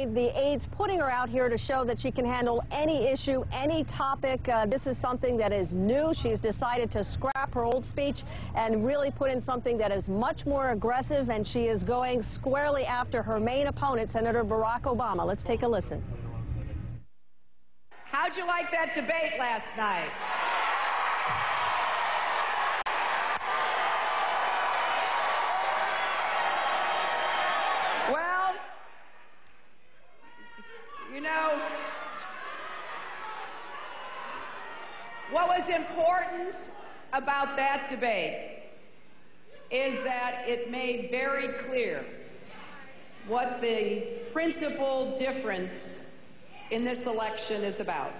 The aides putting her out here to show that she can handle any issue, any topic. This is something that is new. She's decided to scrap her old speech and really put in something that is much more aggressive, and she is going squarely after her main opponent, Senator Barack Obama. Let's take a listen. How'd you like that debate last night? Well, you know, what was important about that debate is that it made very clear what the principal difference in this election is about.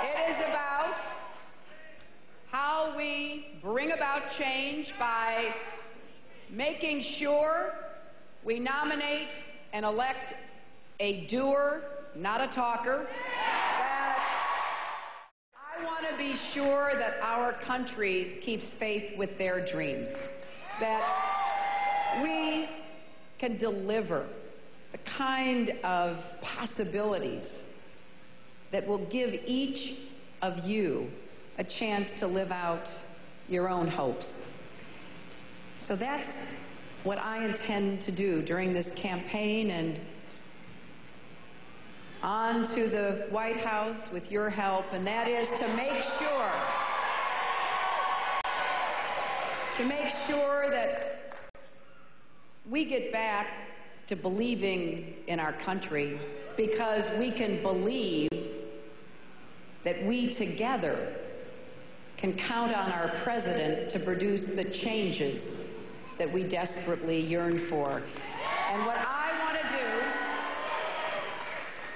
It is about how we bring about change by making sure we nominate and elect a doer, not a talker. I want to be sure that our country keeps faith with their dreams, that we can deliver the kind of possibilities that will give each of you a chance to live out your own hopes. So that's what I intend to do during this campaign and on to the White House with your help, and that is to make sure that we get back to believing in our country, because we can believe that we together can count on our president to produce the changes that we desperately yearn for. And what I want to do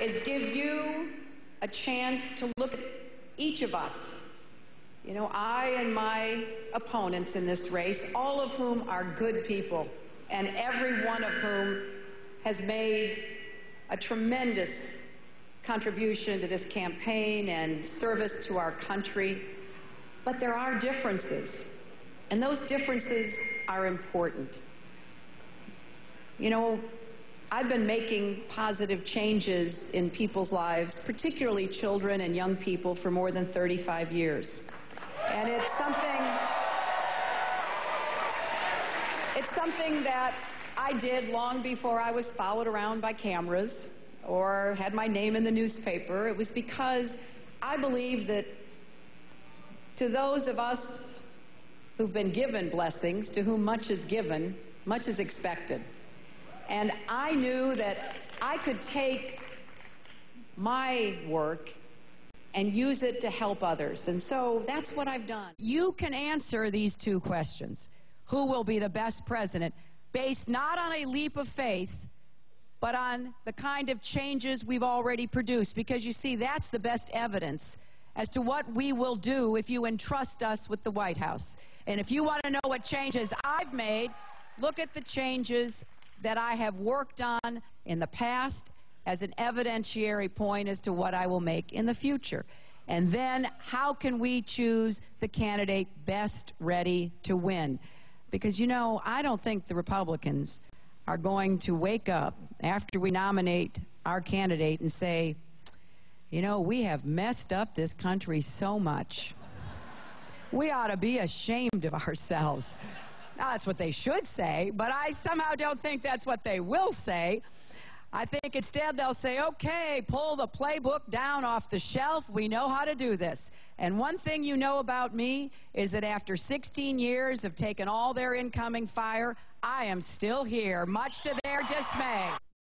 is give you a chance to look at each of us. You know, I and my opponents in this race, all of whom are good people, and every one of whom has made a tremendous contribution to this campaign and service to our country. But there are differences, and those differences are important. You know, I've been making positive changes in people's lives, particularly children and young people, for more than 35 years. And it's something that I did long before I was followed around by cameras or had my name in the newspaper. It was because I believe that to those of us who've been given blessings, to whom much is given, much is expected. And I knew that I could take my work and use it to help others. And so that's what I've done. You can answer these two questions. Who will be the best president? Based not on a leap of faith, but on the kind of changes we've already produced. Because you see, that's the best evidence as to what we will do if you entrust us with the White House. And if you want to know what changes I've made, look at the changes that I have worked on in the past as an evidentiary point as to what I will make in the future. And then how can we choose the candidate best ready to win? Because, you know, I don't think the Republicans are going to wake up after we nominate our candidate and say, you know, we have messed up this country so much. We ought to be ashamed of ourselves. Now, that's what they should say, but I somehow don't think that's what they will say. I think instead they'll say, okay, pull the playbook down off the shelf. We know how to do this. And one thing you know about me is that after 16 years of taking all their incoming fire, I am still here, much to their dismay.